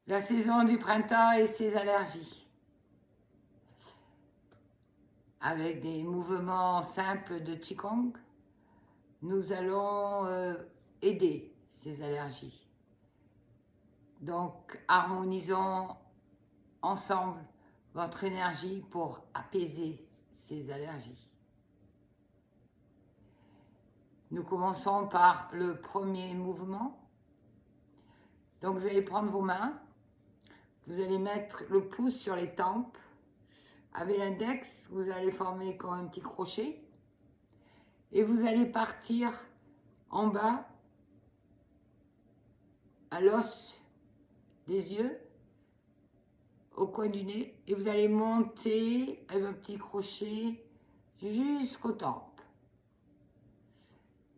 La saison du printemps et ses allergies. Avec des mouvements simples de Qigong, nous allons aider ces allergies. Donc, harmonisons ensemble votre énergie pour apaiser ces allergies. Nous commençons par le premier mouvement. Donc, vous allez prendre vos mains, vous allez mettre le pouce sur les tempes. Avec l'index, vous allez former comme un petit crochet et vous allez partir en bas à l'os des yeux, au coin du nez, et vous allez monter avec un petit crochet jusqu'aux tempes.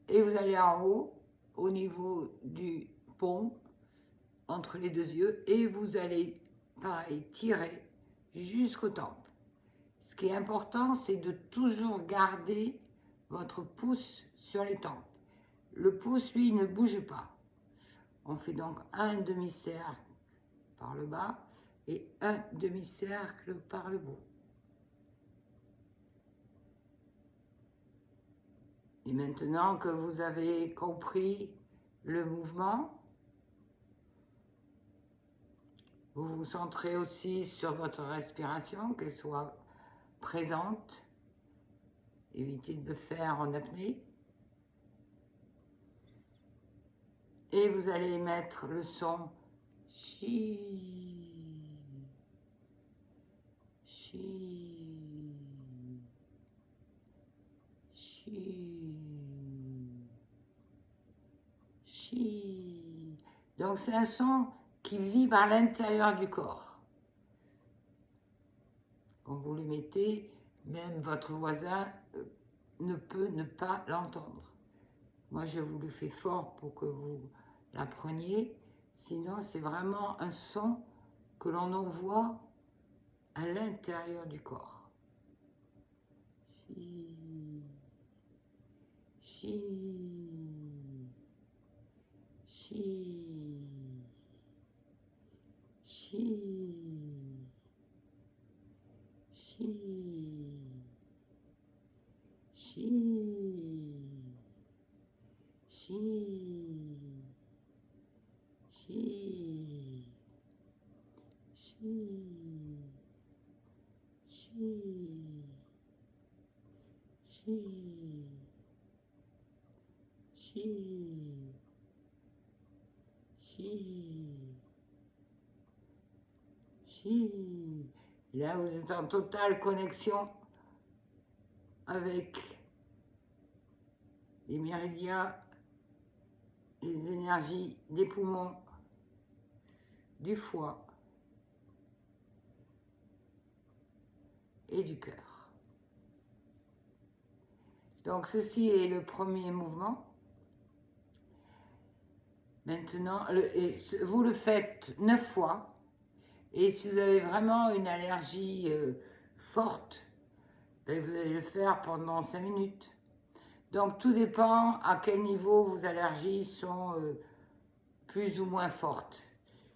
Et vous allez en haut, au niveau du pont, entre les deux yeux, et vous allez, pareil, tirer jusqu'aux tempes. Ce qui est important, c'est de toujours garder votre pouce sur les tempes. Le pouce, lui, ne bouge pas. On fait donc un demi-cercle par le bas et un demi-cercle par le haut. Et maintenant que vous avez compris le mouvement, vous vous centrez aussi sur votre respiration, qu'elle soit présente. Évitez de le faire en apnée. Et vous allez mettre le son chi, chi, chi, chi. Donc c'est un son qui vibre à l'intérieur du corps. Quand vous le mettez, même votre voisin ne peut ne pas l'entendre. Moi, je vous le fais fort pour que vous l'appreniez. Sinon, c'est vraiment un son que l'on envoie à l'intérieur du corps. Chi, chi, chi, chi, chi, chi. Chi, chi, chi, chi, chi, chi, chi, chi. Là, vous êtes en totale connexion avec les méridiens, les énergies des poumons, du foie et du cœur. Donc ceci est le premier mouvement. Maintenant, vous le faites 9 fois. Et si vous avez vraiment une allergie forte, ben vous allez le faire pendant 5 minutes. Donc tout dépend à quel niveau vos allergies sont plus ou moins fortes.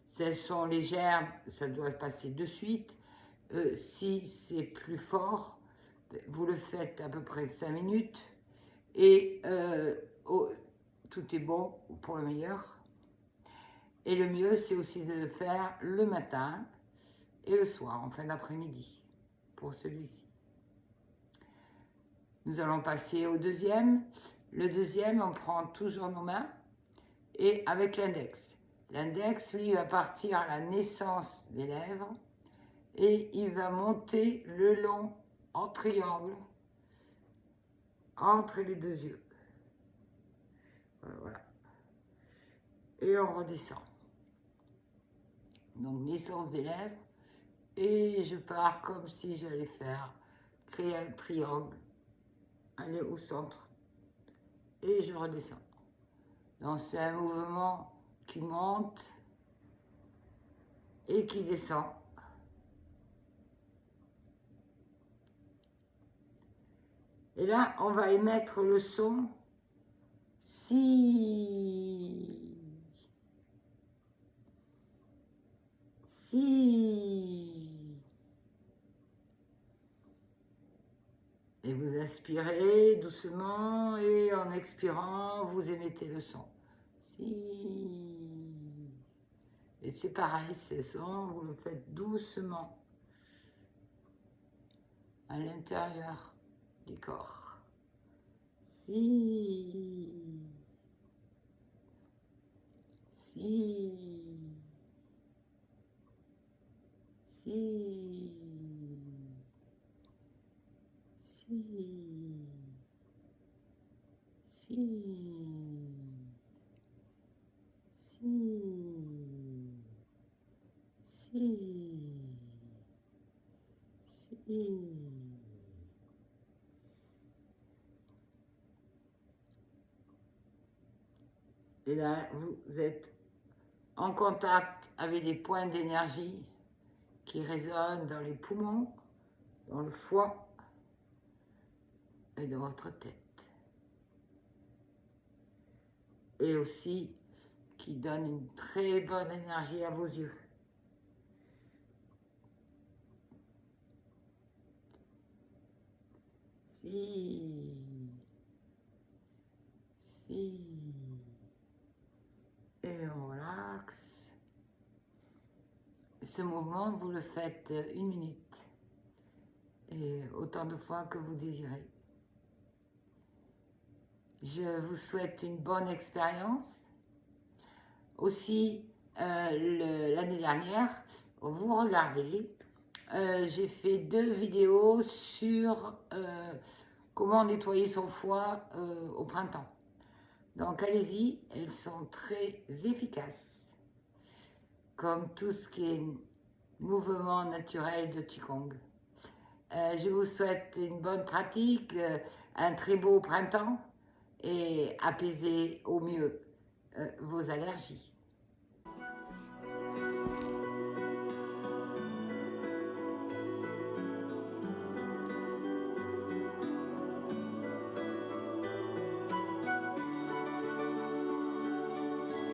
Si elles sont légères, ça doit passer de suite. Si c'est plus fort, vous le faites à peu près 5 minutes. Et tout est bon pour le meilleur. Et le mieux, c'est aussi de le faire le matin et le soir, en fin d'après-midi, pour celui-ci. Nous allons passer au deuxième. Le deuxième, on prend toujours nos mains et avec l'index. L'index, lui, va partir à la naissance des lèvres et il va monter le long en triangle entre les deux yeux. Voilà. Et on redescend. Donc, naissance des lèvres. Et je pars comme si j'allais créer un triangle, aller au centre. Et je redescends. Donc, c'est un mouvement qui monte et qui descend. Et là, on va émettre le son si. Si. Et vous inspirez doucement et en expirant, vous émettez le son. Si. Et c'est pareil, ces sons, vous le faites doucement à l'intérieur du corps. Si. Si. Si. Si. Si. Si. Si. Si. Et là, vous êtes en contact avec des points d'énergie qui résonnent dans les poumons, dans le foie et dans votre tête. Et aussi qui donnent une très bonne énergie à vos yeux. Si. Si. Et on relaxe. Ce mouvement, vous le faites 1 minute. Et autant de fois que vous désirez. Je vous souhaite une bonne expérience. Aussi, l'année dernière, vous regardez, j'ai fait 2 vidéos sur comment nettoyer son foie au printemps. Donc allez-y, elles sont très efficaces, comme tout ce qui est mouvement naturel de Qigong. Je vous souhaite une bonne pratique, un très beau printemps et apaiser au mieux vos allergies.